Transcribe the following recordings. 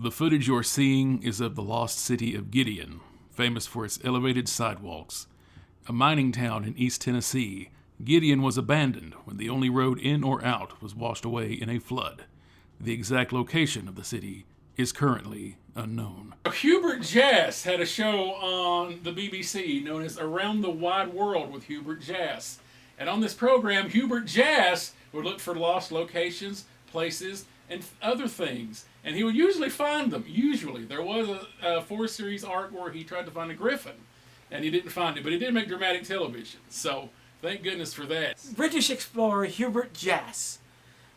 The footage you're seeing is of the lost city of Gideon, famous for its elevated sidewalks. A mining town in East Tennessee, Gideon was abandoned when the only road in or out was washed away in a flood. The exact location of the city is currently unknown. Hubert Jass had a show on the BBC known as Around the Wide World with Hubert Jass. And on this program, Hubert Jass would look for lost locations, places, and other things. And he would usually find them. Usually. There was a 4-series arc where he tried to find a griffin, and he didn't find it. But he did make dramatic television. So, thank goodness for that. British explorer Hubert Jass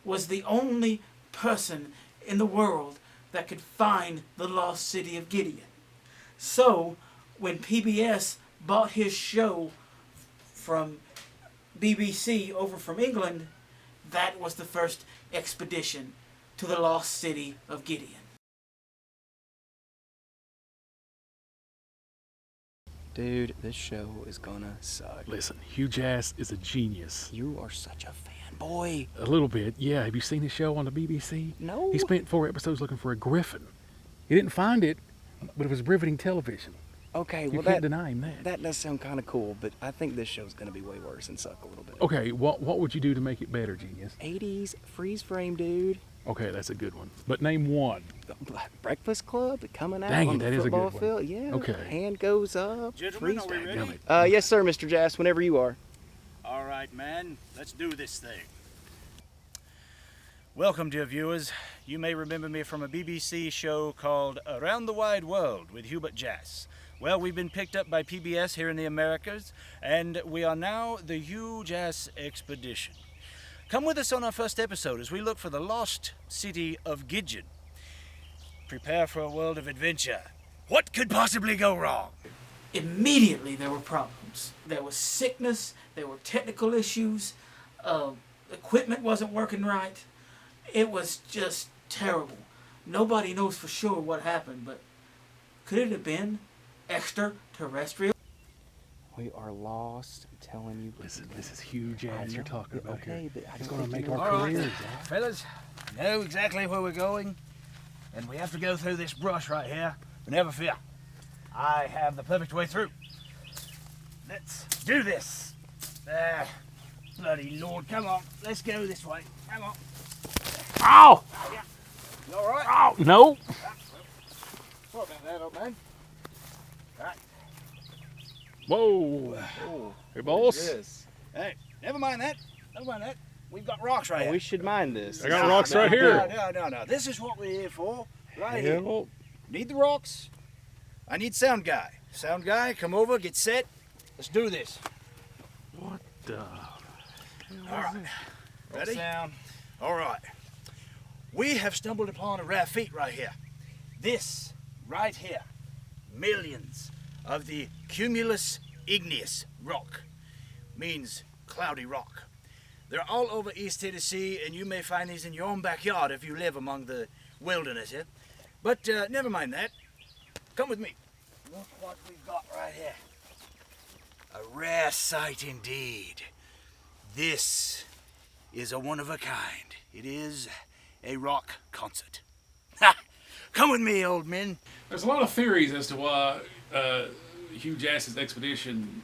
was the only person in the world that could find the lost city of Gideon. So, when PBS bought his show from BBC over from England, that was the first expedition to the lost city of Gideon. Dude, this show is gonna suck. Listen, Hugh Jass is a genius. You are such a fanboy. A little bit, yeah. Have you seen his show on the BBC? No. He spent 4 episodes looking for a griffin. He didn't find it, but it was riveting television. Okay, You well can't deny him that. that does sound kind of cool, but I think this show's gonna be way worse and suck a little bit. Okay, what would you do to make it better, genius? 80s freeze frame, dude. Okay, that's a good one. But name one. The Breakfast Club coming out Dang it, on the that is a good football one. field. Yeah. Okay. Hand goes up. Gentlemen, freeze are we frame. ready? Yes, sir, Mr. Jass. Whenever you are. All right, man, let's do this thing. Welcome, dear viewers. You may remember me from a BBC show called Around the Wide World with Hubert Jass. Well, we've been picked up by PBS here in the Americas, and we are now the Hugh Jass Expedition. Come with us on our first episode as we look for the lost city of Gideon. Prepare for a world of adventure. What could possibly go wrong? Immediately there were problems. There was sickness, there were technical issues, equipment wasn't working right. It was just terrible. Nobody knows for sure what happened, but could it have been extraterrestrial? We are lost. I'm telling you. Listen, this is Hugh Jass you're talking about okay, here. but I It's don't going to think make you our All right, careers. fellas, we know exactly where we're going, and we have to go through this brush right here. But never fear, I have the perfect way through. Let's do this. Bloody Lord, come on, let's go this way. Come on. Ow! You all right? Ow! No! Sorry about that, old man. Right. Whoa! Hey, boss. Yes. Hey, never mind that. Never mind that. We've got rocks right Oh, here. we should mind this. I got rocks right here. No. This is what we're here for. Right Yeah. here. Need the rocks. I need sound guy. Sound guy, come over, get set. Let's do this. What the? All right. Ready? Sound. All right. We have stumbled upon a rare feat right here. This right here. Millions of the cumulus igneous rock. Means cloudy rock. They're all over East Tennessee, and you may find these in your own backyard if you live among the wilderness here. But never mind that. Come with me. Look what we've got right here. A rare sight indeed. This is a one of a kind. It is a rock concert. Ha! Come with me, old men. There's a lot of theories as to why Hugh Jass's expedition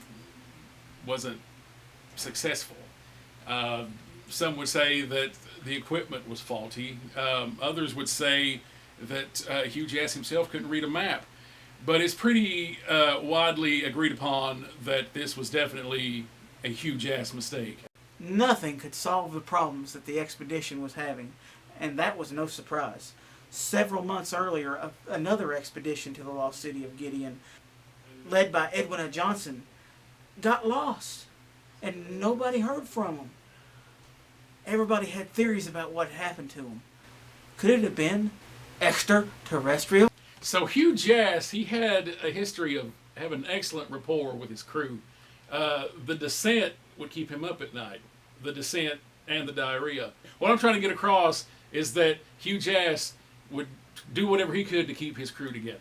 wasn't successful. Some would say that the equipment was faulty. Others would say that Hugh Jass himself couldn't read a map. But it's pretty widely agreed upon that this was definitely a Hugh Jass mistake. Nothing could solve the problems that the expedition was having, and that was no surprise. Several months earlier, another expedition to the lost city of Gideon, led by Edwin Johnson, got lost, and nobody heard from him. Everybody had theories about what happened to him. Could it have been extraterrestrial? So Hugh Jass, he had a history of having excellent rapport with his crew. The descent would keep him up at night. The descent and the diarrhea. What I'm trying to get across is that Hugh Jass would do whatever he could to keep his crew together.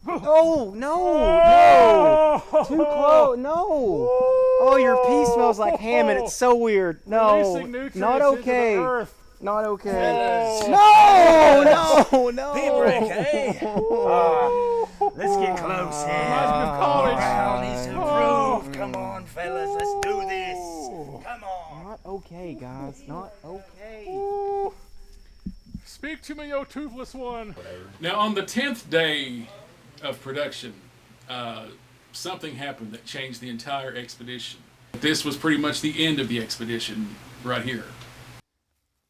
Oh, no. Too close. No. Oh, your pee smells like ham, and it's so weird. No, Releasing nutrients not into the okay. earth. Not okay. Fellas. No. Pee break, eh? Let's get close here. Reminds me of college. Morale needs to improve. Come on, fellas, let's do this. Come on. Not okay, guys. Not okay. Speak to me, O toothless one. Now, on the 10th day of production, something happened that changed the entire expedition. This was pretty much the end of the expedition right here.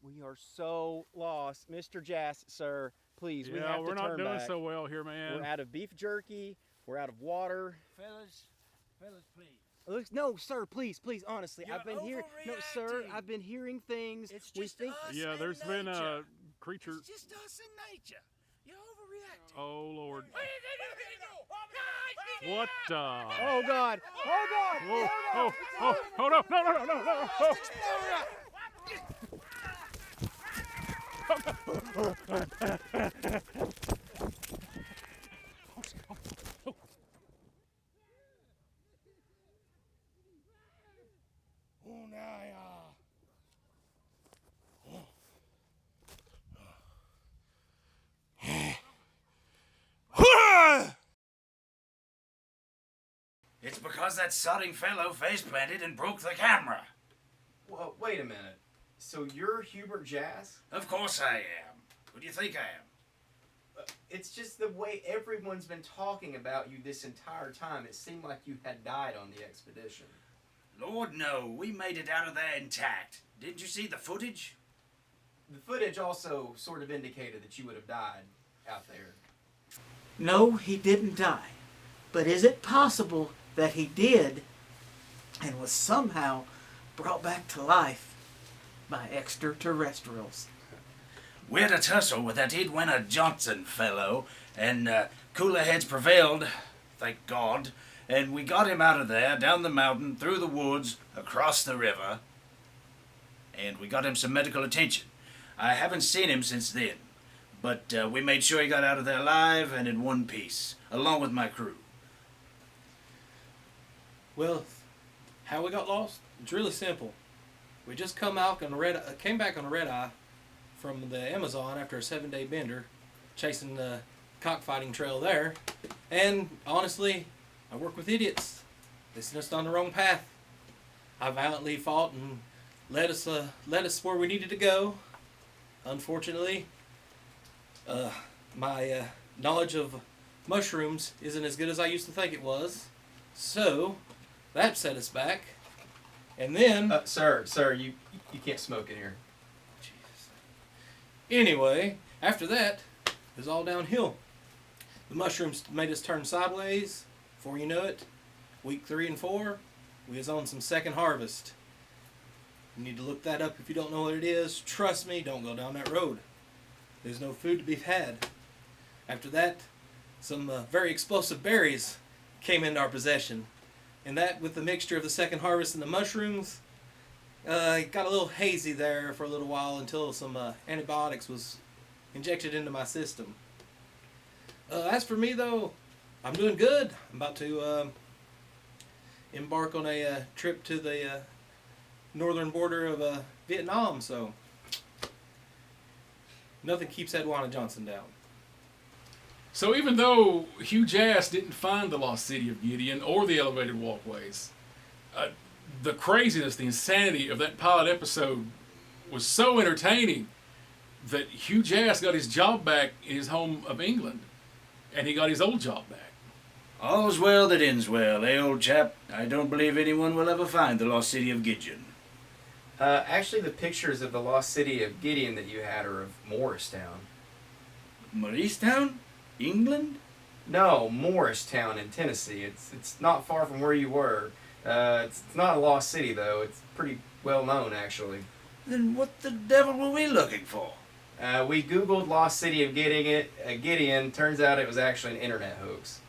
We are so lost. Mr. Jass, sir, please, we Yeah, have to we're not turn doing back. so well here, man. We're out of beef jerky. We're out of water. Fellas, please. Look, no, sir, please, honestly. You're I've been hearing. No, sir, overreacting. I've been hearing things. It's We just think. us Yeah, in there's been nature. a creature. It's just us in nature. You're overreacting. Oh, Lord. What the? Oh God! Oh God! Whoa, oh, oh, no, no, no, no, no, no. Oh. It's because that sodding fellow face planted and broke the camera. Well, wait a minute. So you're Hubert Jass? Of course I am. Who do you think I am? It's just the way everyone's been talking about you this entire time. It seemed like you had died on the expedition. Lord, no. We made it out of there intact. Didn't you see the footage? The footage also sort of indicated that you would have died out there. No, he didn't die. But is it possible that he did and was somehow brought back to life by extraterrestrials? We had a tussle with that Edwina Johnson fellow, and cooler heads prevailed, thank God, and we got him out of there, down the mountain, through the woods, across the river, and we got him some medical attention. I haven't seen him since then, but we made sure he got out of there alive and in one piece, along with my crew. Well, how we got lost? It's really simple. We just came back on a red eye from the Amazon after a 7-day bender, chasing the cockfighting trail there. And honestly, I work with idiots. They sent us on the wrong path. I valiantly fought and led us where we needed to go. Unfortunately, my knowledge of mushrooms isn't as good as I used to think it was. So that set us back. And then... Sir, you can't smoke in here. Anyway, after that, it was all downhill. The mushrooms made us turn sideways. Before you know it, week 3 and 4, we was on some second harvest. You need to look that up if you don't know what it is. Trust me, don't go down that road. There's no food to be had. After that, some very explosive berries came into our possession. And that, with the mixture of the second harvest and the mushrooms, it got a little hazy there for a little while until some antibiotics was injected into my system. As for me, though, I'm doing good. I'm about to embark on a trip to the northern border of Vietnam, so nothing keeps Edwina Johnson down. So even though Hugh Jass didn't find the lost city of Gideon or the elevated walkways, the craziness, the insanity of that pilot episode was so entertaining that Hugh Jass got his job back in his home of England, and he got his old job back. All's well that ends well, eh, old chap? I don't believe anyone will ever find the lost city of Gideon. Actually, the pictures of the lost city of Gideon that you had are of Morristown. Morristown? England? No, Morristown in Tennessee. It's not far from where you were. It's not a lost city, though. It's pretty well known, actually. Then what the devil were we looking for? We Googled lost city of Gideon. Turns out it was actually an internet hoax.